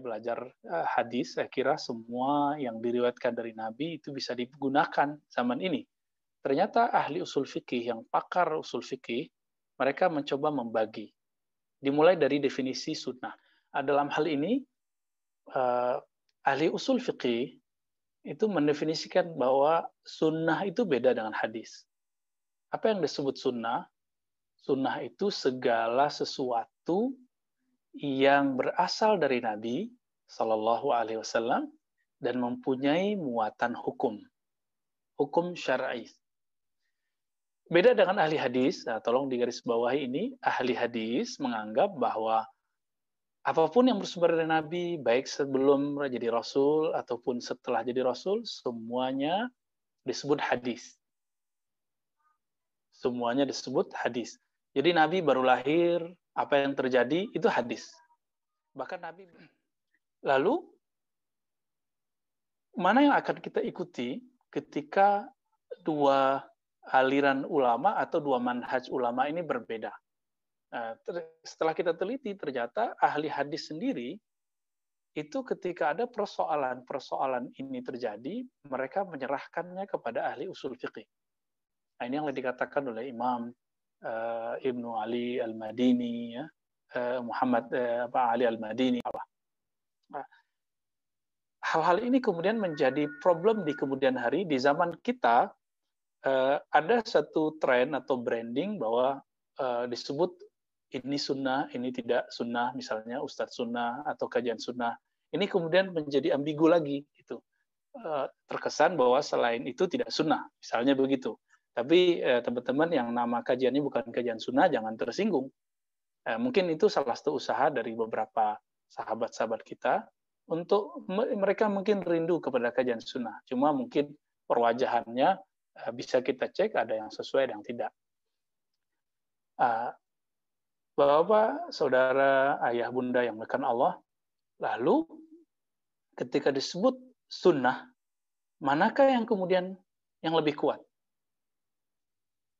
belajar hadis, saya kira semua yang diriwayatkan dari Nabi itu bisa digunakan zaman ini. Ternyata ahli usul fikih, yang pakar usul fikih, mereka mencoba membagi. Dimulai dari definisi sunnah. Dalam hal ini, ahli usul fikih itu mendefinisikan bahwa sunnah itu beda dengan hadis. Apa yang disebut sunnah? Sunnah itu segala sesuatu yang berasal dari Nabi Sallallahu Alaihi Wasallam dan mempunyai muatan hukum syar'i. Beda dengan ahli hadis. Nah, tolong digarisbawahi ini, ahli hadis menganggap bahwa apapun yang bersumber dari Nabi, baik sebelum jadi Rasul ataupun setelah jadi Rasul, semuanya disebut hadis. Semuanya disebut hadis. Jadi Nabi baru lahir, apa yang terjadi itu hadis. Bahkan Nabi. Lalu, mana yang akan kita ikuti ketika dua aliran ulama atau dua manhaj ulama ini berbeda? Setelah kita teliti, ternyata ahli hadis sendiri itu ketika ada persoalan ini terjadi, mereka menyerahkannya kepada ahli usul fiqih. Nah, ini yang dikatakan oleh Imam Ibnu Ali Al-Madini, ya, Muhammad Ali Al-Madini. Hal-hal ini kemudian menjadi problem di kemudian hari. Di zaman kita ada satu tren atau branding bahwa disebut ini sunnah, ini tidak sunnah, misalnya Ustadz sunnah atau kajian sunnah. Ini kemudian menjadi ambigu lagi, gitu. Terkesan bahwa selain itu tidak sunnah, misalnya begitu. Tapi teman-teman yang nama kajiannya bukan kajian sunnah, jangan tersinggung. Mungkin itu salah satu usaha dari beberapa sahabat-sahabat kita untuk mereka mungkin rindu kepada kajian sunnah. Cuma mungkin perwajahannya bisa kita cek, ada yang sesuai, ada yang tidak. Bapak, saudara, ayah, bunda yang melakukan Allah, lalu ketika disebut sunnah, manakah yang kemudian yang lebih kuat?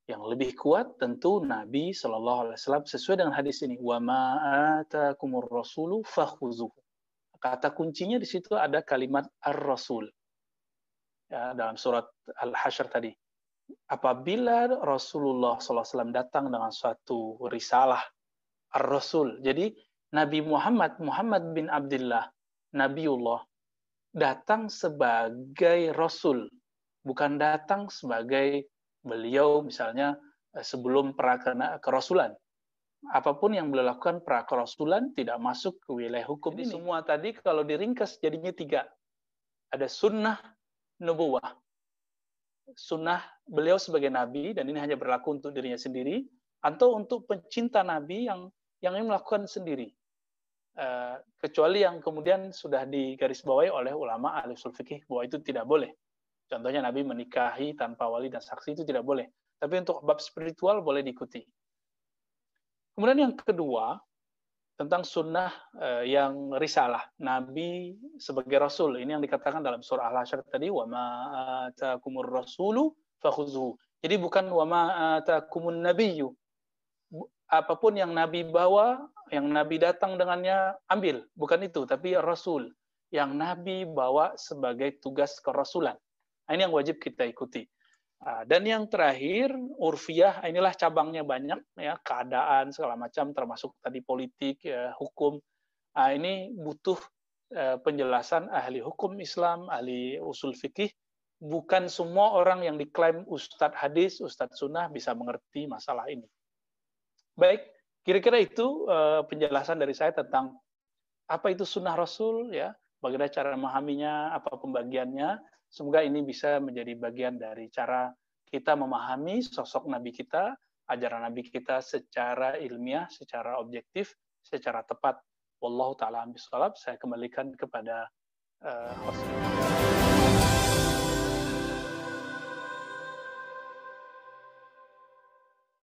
Yang lebih kuat tentu Nabi Shallallahu Alaihi Wasallam sesuai dengan hadis ini. Wa ma atakumur rasulu fakhuzuhu. Kata kuncinya di situ ada kalimat ar-rasul. Ya, dalam surat Al-Hasyr tadi. Apabila Rasulullah SAW datang dengan suatu risalah, ar-rasul. Jadi Nabi Muhammad bin Abdullah, Nabiullah, datang sebagai rasul. Bukan datang sebagai beliau misalnya sebelum kerasulan. Apapun yang beliau lakukan kerasulan tidak masuk ke wilayah hukum ini. Semua tadi kalau diringkas jadinya 3. Ada sunnah nubuwah. Sunnah beliau sebagai nabi, dan ini hanya berlaku untuk dirinya sendiri atau untuk pencinta nabi yang ingin melakukan sendiri. Kecuali yang kemudian sudah digarisbawahi oleh ulama ahli usul fikih bahwa itu tidak boleh. Contohnya Nabi menikahi tanpa wali dan saksi, itu tidak boleh. Tapi untuk bab spiritual boleh diikuti. Kemudian yang kedua, tentang sunnah yang risalah. Nabi sebagai Rasul. Ini yang dikatakan dalam surah Al-Hasyr tadi, وَمَا آتَاكُمُ الرَّسُولُ فَخُذُوهُ. Jadi bukan وَمَا آتَاكُمُ النَّبِيُّ. Apapun yang Nabi bawa, yang Nabi datang dengannya, ambil. Bukan itu, tapi Rasul. Yang Nabi bawa sebagai tugas kerasulan. Ini yang wajib kita ikuti. Dan yang terakhir, urfiyah, inilah cabangnya banyak, ya, keadaan segala macam, termasuk tadi politik, ya, hukum. Ini butuh penjelasan ahli hukum Islam, ahli usul fikih. Bukan semua orang yang diklaim ustadz hadis, ustadz sunnah bisa mengerti masalah ini. Baik, kira-kira itu penjelasan dari saya tentang apa itu sunnah Rasul, ya, bagaimana cara memahaminya, apa pembagiannya. Semoga ini bisa menjadi bagian dari cara kita memahami sosok Nabi kita, ajaran Nabi kita secara ilmiah, secara objektif, secara tepat. Wallahu ta'ala a'lam bishawab. Saya kembalikan kepada host.